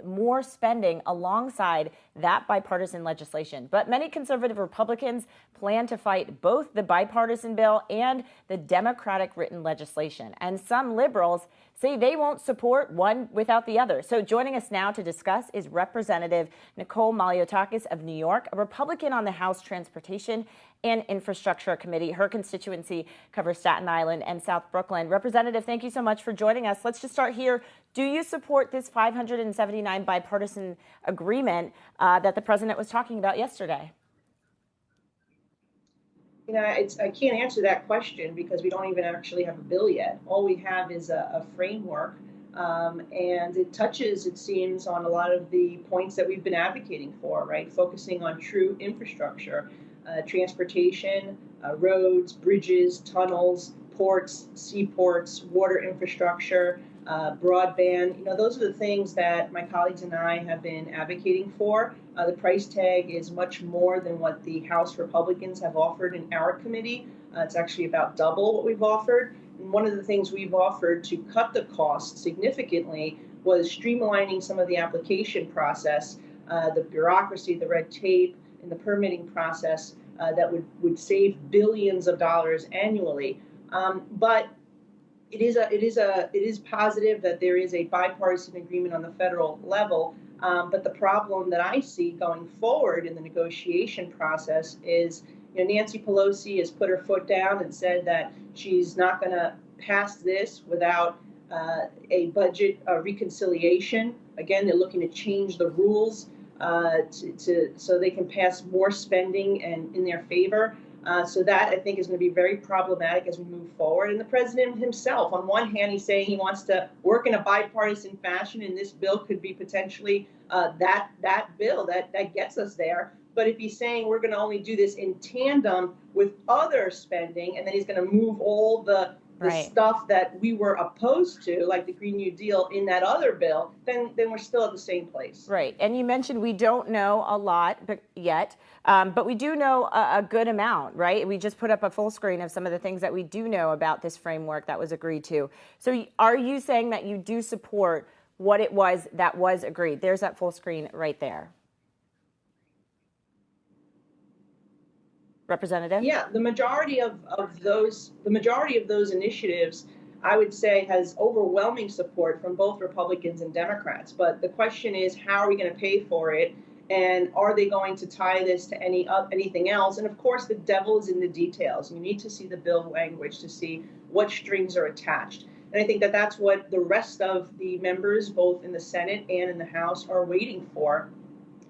more spending alongside that bipartisan legislation. But many conservative Republicans plan to fight both the bipartisan bill and the Democratic written legislation. And some liberals say they won't support one without the other. So joining us now to discuss is Representative Nicole Malliotakis of New York, a Republican on the House Transportation and Infrastructure Committee. Her constituency covers Staten Island and South Brooklyn. Representative, thank you so much for joining us. Let's just start here. Do you support this 579 bipartisan agreement that the president was talking about yesterday? You know, I can't answer that question because we don't even actually have a bill yet. All we have is a framework, and it touches, it seems, on a lot of the points that we've been advocating for, right? Focusing on true infrastructure, transportation, roads, bridges, tunnels, ports, seaports, water infrastructure, broadband. You know, those are the things that my colleagues and I have been advocating for. The price tag is much more than what the House Republicans have offered in our committee. It's actually about double what we've offered. And one of the things we've offered to cut the cost significantly was streamlining some of the application process, the bureaucracy, the red tape, and the permitting process that would save billions of dollars annually. But it is positive that there is a bipartisan agreement on the federal level. But the problem that I see going forward in the negotiation process is, you know, Nancy Pelosi has put her foot down and said that she's not going to pass this without a budget reconciliation. Again, they're looking to change the rules so they can pass more spending and in their favor. So that, I think, is going to be very problematic as we move forward. And the president himself, on one hand, he's saying he wants to work in a bipartisan fashion, and this bill could be potentially that bill that gets us there. But if he's saying we're going to only do this in tandem with other spending, and then he's going to move all the stuff that we were opposed to, like the Green New Deal, in that other bill, then we're still at the same place. Right. And you mentioned we don't know a lot yet, but we do know a good amount, right? We just put up a full screen of some of the things that we do know about this framework that was agreed to. So are you saying that you do support what it was that was agreed? There's that full screen right there. Representative? Yeah, the majority of those initiatives, I would say, has overwhelming support from both Republicans and Democrats. But the question is, how are we going to pay for it? And are they going to tie this to anything else? And of course, the devil is in the details. You need to see the bill language to see what strings are attached. And I think that that's what the rest of the members, both in the Senate and in the House, are waiting for.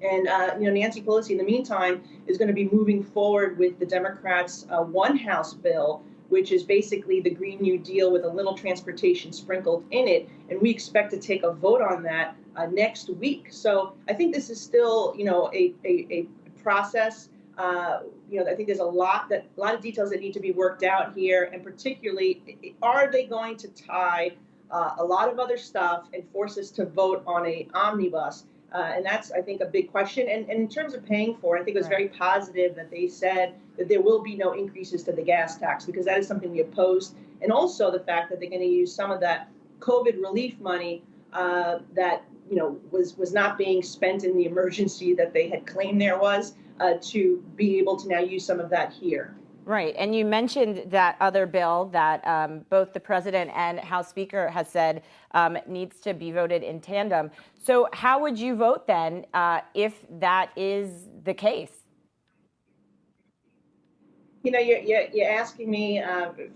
And, you know, Nancy Pelosi, in the meantime, is going to be moving forward with the Democrats' one House bill, which is basically the Green New Deal with a little transportation sprinkled in it. And we expect to take a vote on that next week. So I think this is still, you know, a process. You know, I think there's a lot of details that need to be worked out here. And particularly, are they going to tie a lot of other stuff and force us to vote on an omnibus? And that's, I think, a big question. And in terms of paying for it, I think it was very positive that they said that there will be no increases to the gas tax, because that is something we opposed. And also the fact that they're going to use some of that COVID relief money that, you know, was not being spent in the emergency that they had claimed there was, to be able to now use some of that here. Right. And you mentioned that other bill that both the president and House Speaker has said needs to be voted in tandem. So how would you vote then if that is the case? You know, you're asking me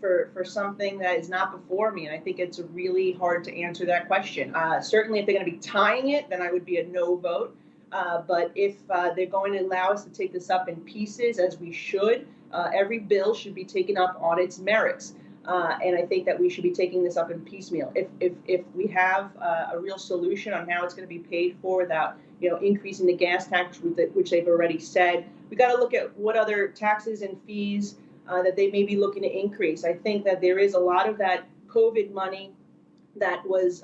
for something that is not before me, and I think it's really hard to answer that question. Certainly, if they're going to be tying it, then I would be a no vote. But if they're going to allow us to take this up in pieces, as we should, every bill should be taken up on its merits. And I think that we should be taking this up in piecemeal. If we have a real solution on how it's going to be paid for without, you know, increasing the gas tax, which they've already said, we got to look at what other taxes and fees that they may be looking to increase. I think that there is a lot of that COVID money that was,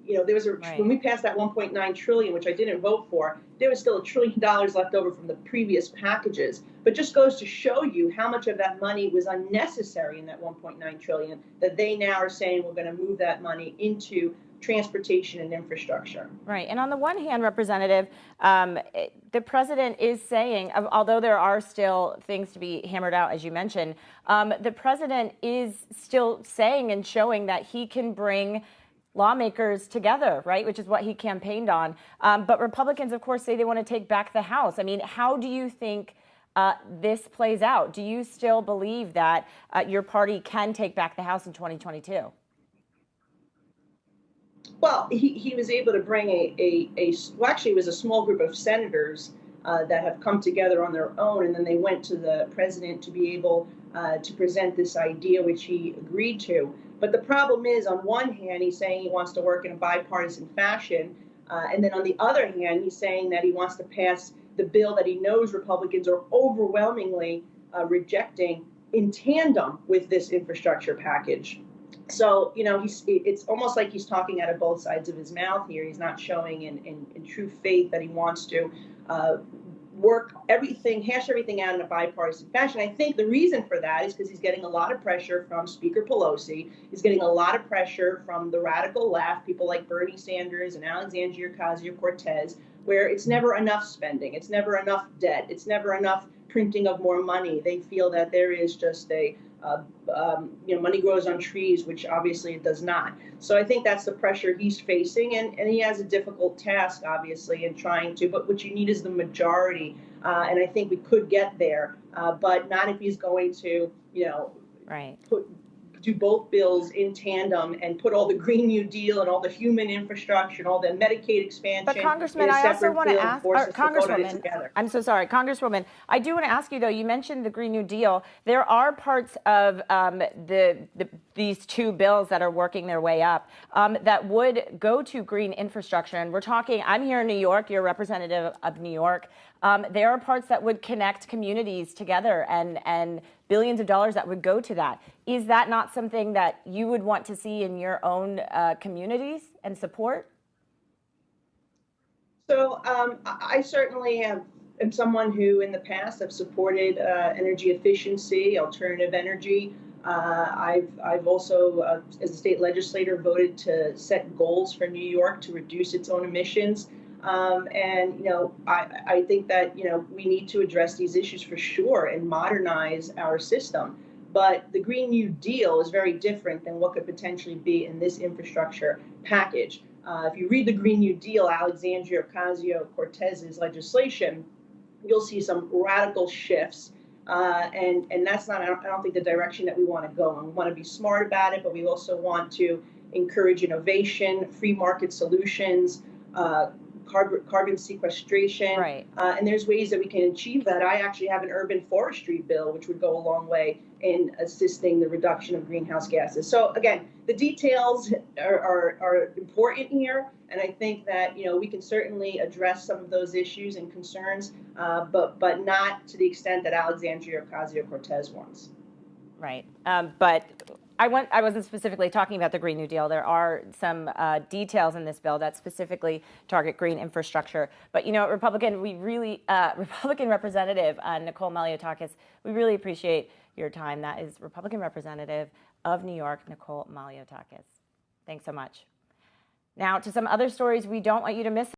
you know, there was when we passed that 1.9 trillion, which I didn't vote for, there was still $1 trillion left over from the previous packages. But just goes to show you how much of that money was unnecessary in that 1.9 trillion that they now are saying we're going to move that money into transportation and infrastructure. Right. And on the one hand, Representative, the president is saying, although there are still things to be hammered out, as you mentioned, the president is still saying and showing that he can bring lawmakers together, right, which is what he campaigned on. But Republicans, of course, say they want to take back the House. I mean, how do you think this plays out? Do you still believe that your party can take back the House in 2022? Well, he was able to bring well, actually, it was a small group of senators that have come together on their own, and then they went to the president to be able to present this idea, which he agreed to. But the problem is, on one hand, he's saying he wants to work in a bipartisan fashion, and then on the other hand, he's saying that he wants to pass the bill that he knows Republicans are overwhelmingly rejecting in tandem with this infrastructure package. So, it's almost like he's talking out of both sides of his mouth here. He's not showing in true faith that he wants to hash everything out in a bipartisan fashion. I think the reason for that is because he's getting a lot of pressure from Speaker Pelosi. He's getting a lot of pressure from the radical left, people like Bernie Sanders and Alexandria Ocasio-Cortez, where it's never enough spending. It's never enough debt. It's never enough printing of more money. They feel that there is just money grows on trees, which obviously it does not. So I think that's the pressure he's facing, and he has a difficult task, obviously, in trying to. But what you need is the majority, and I think we could get there, but not if he's going to, right, do both bills in tandem and put all the Green New Deal and all the human infrastructure and all the Medicaid expansion. But Congressman, I also want to ask, Congresswoman, I'm so sorry, Congresswoman, I do want to ask you, though, you mentioned the Green New Deal. There are parts of these two bills that are working their way up that would go to green infrastructure. And we're talking, I'm here in New York, you're a representative of New York. There are parts that would connect communities together and billions of dollars that would go to that. Is that not something that you would want to see in your own communities and support? So I certainly am someone who in the past have supported energy efficiency, alternative energy. I've also, as a state legislator, voted to set goals for New York to reduce its own emissions. I think that, we need to address these issues for sure and modernize our system. But the Green New Deal is very different than what could potentially be in this infrastructure package. If you read the Green New Deal, Alexandria Ocasio-Cortez's legislation, you'll see some radical shifts. And that's not, I don't think, the direction that we want to go. And we want to be smart about it, but we also want to encourage innovation, free market solutions, carbon sequestration. Right. And there's ways that we can achieve that. I actually have an urban forestry bill, which would go a long way in assisting the reduction of greenhouse gases. So again, the details are important here. And I think that, we can certainly address some of those issues and concerns, but not to the extent that Alexandria Ocasio-Cortez wants. Right. But I wasn't specifically talking about the Green New Deal. There are some details in this bill that specifically target green infrastructure. But, Republican Representative Nicole Malliotakis, we really appreciate your time. That is Republican Representative of New York, Nicole Malliotakis. Thanks so much. Now, to some other stories we don't want you to miss.